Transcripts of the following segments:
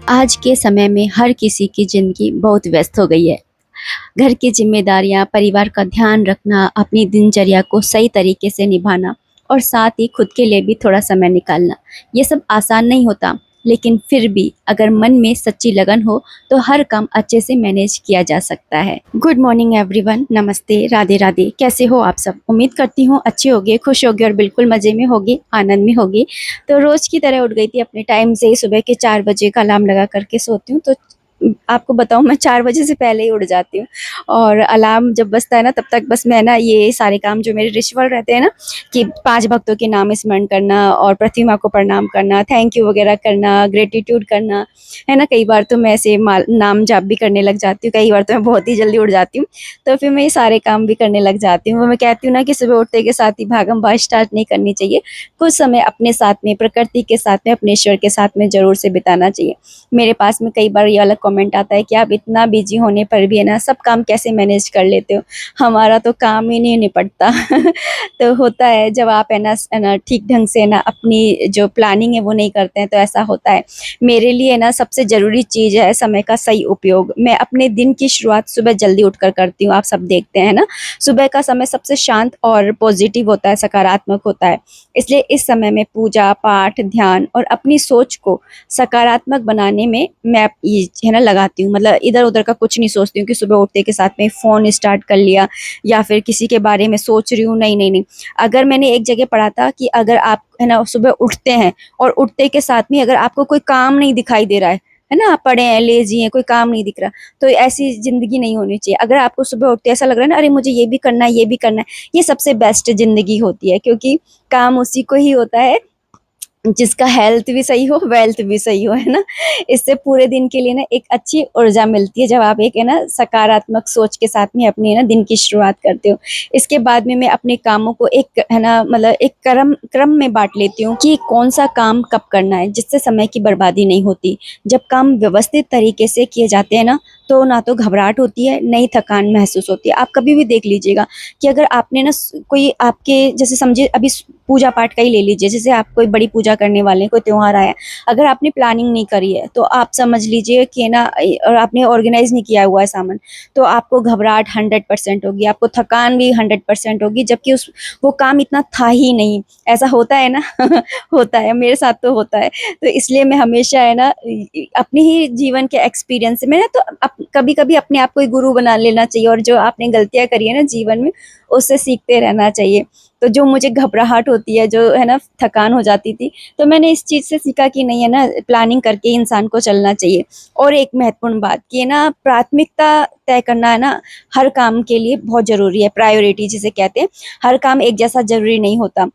आज के समय में हर किसी की ज़िंदगी बहुत व्यस्त हो गई है। घर की ज़िम्मेदारियाँ, परिवार का ध्यान रखना, अपनी दिनचर्या को सही तरीके से निभाना और साथ ही खुद के लिए भी थोड़ा समय निकालना, ये सब आसान नहीं होता। लेकिन फिर भी अगर मन में सच्ची लगन हो, तो हर काम अच्छे से मैनेज किया जा सकता है। गुड मॉर्निंग एवरीवन, नमस्ते, राधे राधे। कैसे हो आप सब? उम्मीद करती हूँ अच्छे होगे, खुश होगे और बिल्कुल मज़े में होगे, आनंद में होगे। तो रोज़ की तरह उठ गई थी अपने टाइम से ही। सुबह के 4 बजे का अलार्म लगा करके सोती हूँ। तो आपको बताऊँ, मैं 4 बजे से पहले ही उठ जाती हूँ। और अलार्म जब बजता है ना, तब तक बस मैं ना ये सारे काम जो मेरे रिचुअल रहते हैं ना, कि 5 भक्तों के नाम स्मरण करना और पृथ्वी माँ को प्रणाम करना, थैंक यू वगैरह करना, ग्रेटिट्यूड करना, है ना? कई बार तो मैं ऐसे नाम जाप भी करने लग जाती हूँ, कई बार तो मैं बहुत ही जल्दी उठ जाती हूँ। तो फिर मैं ये सारे काम भी करने लग जाती हूँ। वो मैं कहती हूँ ना कि सुबह उठते के साथ ही भागम-भाग स्टार्ट नहीं करनी चाहिए। कुछ समय अपने साथ में, प्रकृति के साथ में, अपने ईश्वर के साथ में ज़रूर से बिताना चाहिए। मेरे पास में कई बार ये वाला कमेंट आता है कि आप इतना बिजी होने पर भी है ना, सब काम कैसे मैनेज कर लेते हो? हमारा तो काम ही नहीं निपटता। तो होता है, जब आप है ना ठीक ढंग से ना अपनी जो प्लानिंग है वो नहीं करते हैं, तो ऐसा होता है। मेरे लिए ना सबसे ज़रूरी चीज़ है समय का सही उपयोग। मैं अपने दिन की शुरुआत सुबह जल्दी उठकर करती हूँ, आप सब देखते हैं ना? सुबह का समय सबसे शांत और पॉजिटिव होता है, सकारात्मक होता है। इसलिए इस समय में पूजा, पाठ, ध्यान और अपनी सोच को सकारात्मक बनाने में मैं ये है ना लगाती हूँ। मतलब इधर-उधर का कुछ नहीं सोचती हूँ कि सुबह उठते के साथ में फ़ोन स्टार्ट कर लिया या फिर किसी के बारे में सोच रही हूँ। नहीं, नहीं, नहीं। अगर मैंने एक जगह पढ़ा था कि अगर आप है ना सुबह उठते हैं और उठते के साथ में अगर आपको कोई काम नहीं दिखाई दे रहा है ना? आप पड़े हैं, लेज़ी हैं, कोई काम नहीं दिख रहा, तो ऐसी ज़िंदगी नहीं होनी चाहिए। अगर आपको सुबह उठते ऐसा लग रहा है ना, अरे मुझे ये भी करना है, ये भी करना है, ये सबसे बेस्ट ज़िंदगी होती है, क्योंकि काम उसी को ही होता है जिसका हेल्थ भी सही हो, वेल्थ भी सही हो, है ना? इससे पूरे दिन के लिए ना एक अच्छी ऊर्जा मिलती है, जब आप एक है ना सकारात्मक सोच के साथ में अपनी है ना दिन की शुरुआत करते हो। इसके बाद में मैं अपने कामों को एक है ना मतलब एक क्रम में बाँट लेती हूँ कि कौन-सा काम कब करना है, जिससे समय की बर्बादी नहीं होती। जब काम व्यवस्थित तरीके से किए जाते हैं ना, तो ना तो घबराहट होती है, ना ही थकान महसूस होती है। आप कभी भी देख लीजिएगा कि अगर आपने ना कोई आपके जैसे समझिए अभी पूजा पाठ का ही ले लीजिए, जैसे आप कोई बड़ी पूजा करने वाले हैं, कोई त्योहार आया है, अगर आपने प्लानिंग नहीं करी है, तो आप समझ लीजिए कि ना और आपने ऑर्गेनाइज़ नहीं किया हुआ है सामान, तो आपको घबराहट 100% होगी, आपको थकान भी 100% होगी, जबकि उस वो काम इतना था ही नहीं। ऐसा होता है ना? होता है, मेरे साथ तो होता है। तो इसलिए मैं हमेशा है ना अपने ही जीवन के एक्सपीरियंस से मैं ना तो कभी-कभी अपने आप को ही गुरु बना लेना चाहिए, और जो आपने गलतियाँ करी है ना जीवन में, उससे सीखते रहना चाहिए। तो जो मुझे घबराहट होती है, जो है ना थकान हो जाती थी, तो मैंने इस चीज़ से सीखा कि नहीं है ना, प्लानिंग करके इंसान को चलना चाहिए। और एक महत्वपूर्ण बात कि ना प्राथमिकता तय करना है ना हर काम के लिए बहुत ज़रूरी है, प्रायोरिटी जिसे कहते हैं। हर काम एक जैसा ज़रूरी नहीं होता।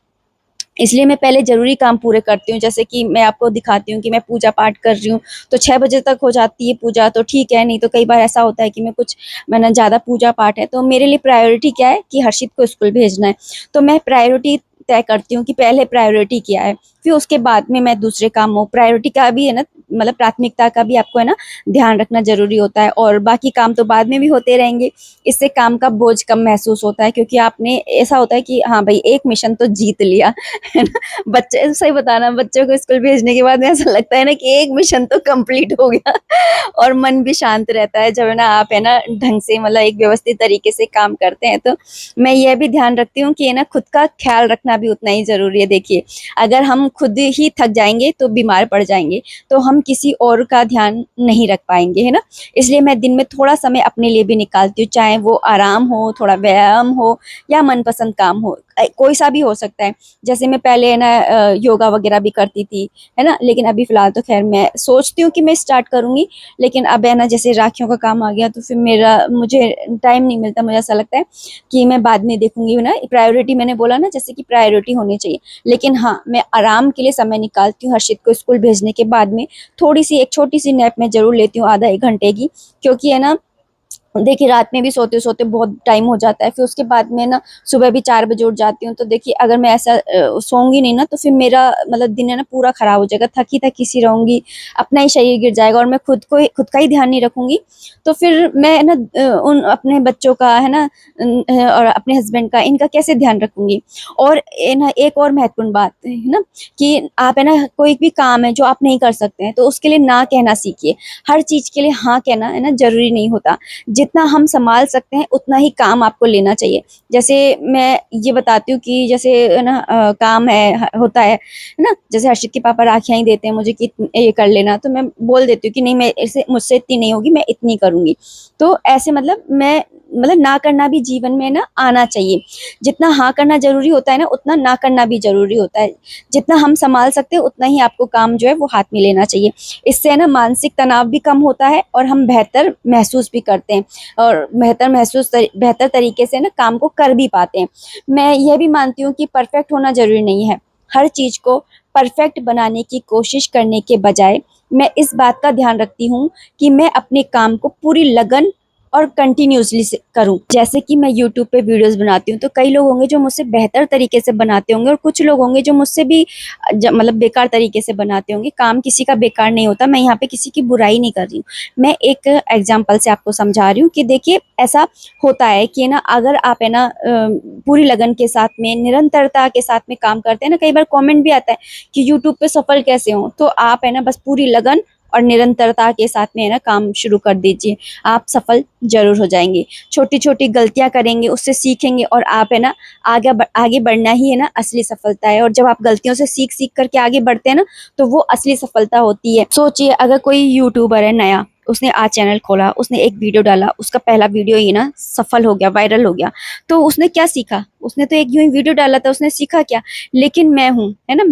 इसलिए मैं पहले ज़रूरी काम पूरे करती हूँ, जैसे कि मैं आपको दिखाती हूँ कि मैं पूजा-पाठ कर रही हूँ, तो 6 बजे तक हो जाती है पूजा तो ठीक है, नहीं तो कई बार ऐसा होता है कि मैंने ज़्यादा पूजा-पाठ है, तो मेरे लिए प्रायोरिटी क्या है कि हर्षित को स्कूल भेजना है। तो मैं प्रायोरिटी तय करती हूँ कि पहले प्रायोरिटी क्या है, फिर उसके बाद में मैं दूसरे कामों प्रायोरिटी का भी है ना मतलब प्राथमिकता का भी आपको है ना ध्यान रखना ज़रूरी होता है, और बाकी काम तो बाद में भी होते रहेंगे। इससे काम का बोझ कम महसूस होता है, क्योंकि आपने ऐसा होता है कि हाँ, भई एक मिशन तो जीत लिया। है ना? बच्चे सही बताना, बच्चों को स्कूल भेजने के बाद में ऐसा लगता है ना कि एक मिशन तो कंप्लीट हो गया। और मन भी शांत रहता है, जब है ना आप है ना ढंग से मतलब एक व्यवस्थित तरीके से काम करते हैं। तो मैं यह भी ध्यान रखती हूँ कि है ना खुद का ख़्याल रखना भी उतना ही ज़रूरी है। देखिए, अगर हम खुद ही थक जाएँगे तो बीमार पड़ जाएँगे, तो हम किसी और का ध्यान नहीं रख पाएँगे, है ना? इसलिए मैं दिन में थोड़ा समय अपने लिए भी निकालती हूँ, चाहे वो आराम हो, थोड़ा व्यायाम हो या मनपसंद काम हो। कोई सा भी हो सकता है। जैसे मैं पहले है ना योगा वगैरह भी करती थी, है ना? लेकिन अभी फ़िलहाल तो ख़ैर मैं सोचती हूँ कि मैं स्टार्ट करूँगी, लेकिन अब है ना जैसे राखियों का काम आ गया, तो फिर मुझे टाइम नहीं मिलता। मुझे ऐसा लगता है कि मैं बाद में देखूँगी, है ना? प्रायोरिटी मैंने बोला ना जैसे कि प्रायोरिटी होनी चाहिए। लेकिन हाँ, मैं आराम के लिए समय निकालती हूँ। हर्षित को स्कूल भेजने के बाद में थोड़ी-सी एक छोटी-सी नैप मैं ज़रूर लेती हूँ, आधा 1 घंटे की, क्योंकि है ना देखिए रात में भी सोते-सोते बहुत टाइम हो जाता है, फिर उसके बाद में ना सुबह भी 4 बजे उठ जाती हूँ। तो देखिए अगर मैं ऐसा सोऊँगी नहीं ना तो फिर मेरा मतलब दिन है ना पूरा खराब हो जाएगा, थकी-थकी सी रहूँगी, अपना ही शरीर गिर जाएगा और मैं खुद का ही ध्यान नहीं रखूँगी, तो फिर मैं ना उन अपने बच्चों का है ना और अपने हस्बैंड का इनका कैसे ध्यान रखूँगी? और ये ना एक और महत्वपूर्ण बात है ना कि आप है ना कोई भी काम है जो आप नहीं कर सकते हैं, तो उसके लिए ना कहना सीखिए। हर चीज़ के लिए हाँ कहना है ना ज़रूरी नहीं होता। जितना हम सँभाल सकते हैं उतना ही काम आपको लेना चाहिए। जैसे मैं ये बताती हूँ कि जैसे है ना काम है होता है ना? जैसे हर्षित के पापा राखियाँ ही देते हैं मुझे कि ये कर लेना, तो मैं बोल देती हूँ कि नहीं मैं ऐसे मुझसे इतनी नहीं होगी, मैं इतनी करूँगी। तो ऐसे मतलब मैं मतलब ना करना भी जीवन में ना आना चाहिए। जितना हाँ करना ज़रूरी होता है ना, उतना ना करना भी ज़रूरी होता है। जितना हम सँभाल सकते हैं उतना ही आपको काम जो है वो हाथ में लेना चाहिए। इससे है ना मानसिक तनाव भी कम होता है और हम बेहतर महसूस भी करते हैं और बेहतर तरीके से ना काम को कर भी पाते हैं। मैं यह भी मानती हूँ कि परफेक्ट होना ज़रूरी नहीं है। हर चीज़ को परफेक्ट बनाने की कोशिश करने के बजाय मैं इस बात का ध्यान रखती हूँ कि मैं अपने काम को पूरी लगन और कंटिन्यूअसली से करूँ। जैसे कि मैं यूट्यूब पे वीडियोज़ बनाती हूँ, तो कई लोग होंगे जो मुझसे बेहतर तरीके से बनाते होंगे और कुछ लोग होंगे जो मुझसे भी मतलब बेकार तरीके से बनाते होंगे। काम किसी का बेकार नहीं होता, मैं यहाँ पे किसी की बुराई नहीं कर रही हूँ। मैं एक एग्ज़ाम्पल से आपको समझा रही हूँ कि देखिए ऐसा होता है कि ना अगर आप है ना पूरी लगन के साथ में, निरंतरता के साथ में काम करते हैं ना, कई बार कमेंट भी आता है कि यूट्यूब पे सफल कैसे हों? तो आप है ना बस पूरी लगन और निरंतरता के साथ में है ना काम शुरू कर दीजिए, आप सफल ज़रूर हो जाएँगे। छोटी-छोटी गलतियाँ करेंगे, उससे सीखेंगे और आप है ना आगे बढ़ना ही है ना असली सफलता है और जब आप गलतियों से सीख-सीख कर के आगे बढ़ते हैं ना, तो वो असली सफलता होती है। सोचिए अगर कोई यूट्यूबर है नया, उसने आज चैनल खोला, उसने एक वीडियो डाला, उसका पहला वीडियो ही ना सफल हो गया, वायरल हो गया, तो उसने क्या सीखा? उसने तो एक यूँ ही वीडियो डाला था, उसने सीखा क्या? लेकिन मैं हूँ, है ना,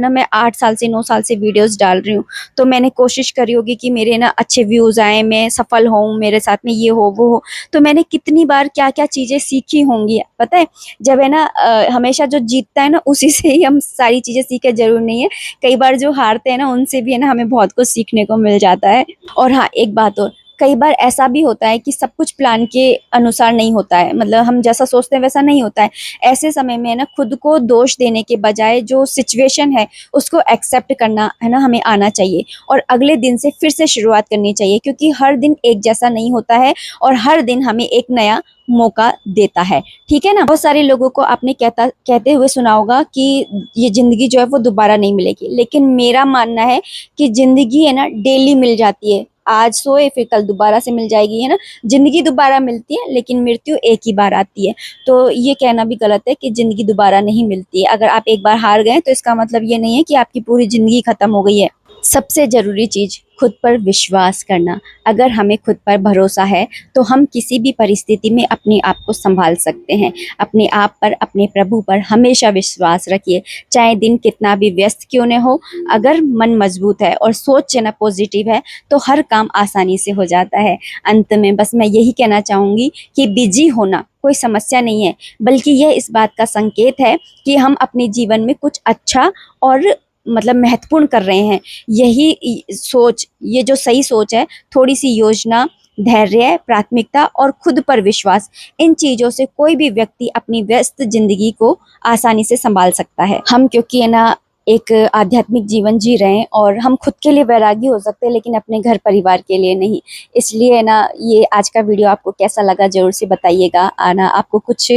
मैं 8 साल से 9 साल से वीडियोज़ डाल रही हूँ, तो मैंने कोशिश करी होगी कि मेरे ना अच्छे व्यूज़ आएँ, मैं सफल होऊँ, मेरे साथ में ये हो, वो हो। तो मैंने कितनी बार क्या-क्या चीज़ें सीखी होंगी, पता है? जब है ना हमेशा जो जीतता है ना, उसी से ही हम सारी चीज़ें सीखे, ज़रूरी नहीं है। कई बार जो हारते हैं ना, उनसे भी है ना हमें बहुत कुछ सीखने को मिल जाता है। और हाँ, एक बात और, कई बार ऐसा भी होता है कि सब कुछ प्लान के अनुसार नहीं होता है, मतलब हम जैसा सोचते हैं वैसा नहीं होता है। ऐसे समय में ना खुद को दोष देने के बजाय जो सिचुएशन है, उसको एक्सेप्ट करना है ना हमें आना चाहिए और अगले दिन से फिर से शुरुआत करनी चाहिए क्योंकि हर दिन एक जैसा नहीं होता है और हर दिन हमें एक नया मौका देता है, ठीक है ना? बहुत सारे लोगों को आपने कहते हुए सुना होगा कि ये ज़िंदगी जो है वो दोबारा नहीं मिलेगी, लेकिन मेरा मानना है कि ज़िंदगी है ना डेली मिल जाती है। आज सोए फिर कल दोबारा से मिल जाएगी, है ना? ज़िंदगी दोबारा मिलती है लेकिन मृत्यु एक ही बार आती है। तो ये कहना भी गलत है कि ज़िंदगी दोबारा नहीं मिलती है। अगर आप एक बार हार गए तो इसका मतलब ये नहीं है कि आपकी पूरी ज़िंदगी खत्म हो गई है। सबसे ज़रूरी चीज़ खुद पर विश्वास करना। अगर हमें खुद पर भरोसा है तो हम किसी भी परिस्थिति में अपने आप को सँभाल सकते हैं। अपने आप पर, अपने प्रभु पर हमेशा विश्वास रखिए। चाहे दिन कितना भी व्यस्त क्यों न हो, अगर मन मज़बूत है और सोच है ना पॉज़िटिव है तो हर काम आसानी से हो जाता है। अंत में बस मैं यही कहना चाहूँगी कि बिज़ी होना कोई समस्या नहीं है, बल्कि यह इस बात का संकेत है कि हम अपने जीवन में कुछ अच्छा और मतलब महत्वपूर्ण कर रहे हैं। ये जो सही सोच है, थोड़ी-सी योजना, धैर्य, प्राथमिकता और खुद पर विश्वास, इन चीज़ों से कोई भी व्यक्ति अपनी व्यस्त ज़िंदगी को आसानी से सँभाल सकता है। हम क्योंकि है ना एक आध्यात्मिक जीवन जी रहे हैं और हम खुद के लिए वैरागी हो सकते हैं लेकिन अपने घर परिवार के लिए नहीं। इसलिए है ना ये आज का वीडियो आपको कैसा लगा ज़रूर से बताइएगा। ना आपको कुछ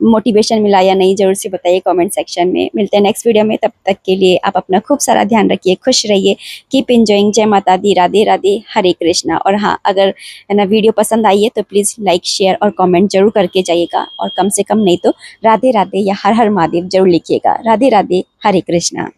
मोटिवेशन मिला या नहीं ज़रूर से बताइए कमेंट सेक्शन में। मिलते हैं नेक्स्ट वीडियो में, तब तक के लिए आप अपना खूब सारा ध्यान रखिए, खुश रहिए, कीप एन्जॉयिंग। जय माता दी, राधे राधे, हरे कृष्णा। और हाँ, अगर है ना वीडियो पसंद आई है तो प्लीज़ लाइक, शेयर और कमेंट ज़रूर करके जाइएगा और कम से कम नहीं तो राधे राधे या हर हर महादेव ज़रूर लिखिएगा। राधे राधे, हरे कृष्णा।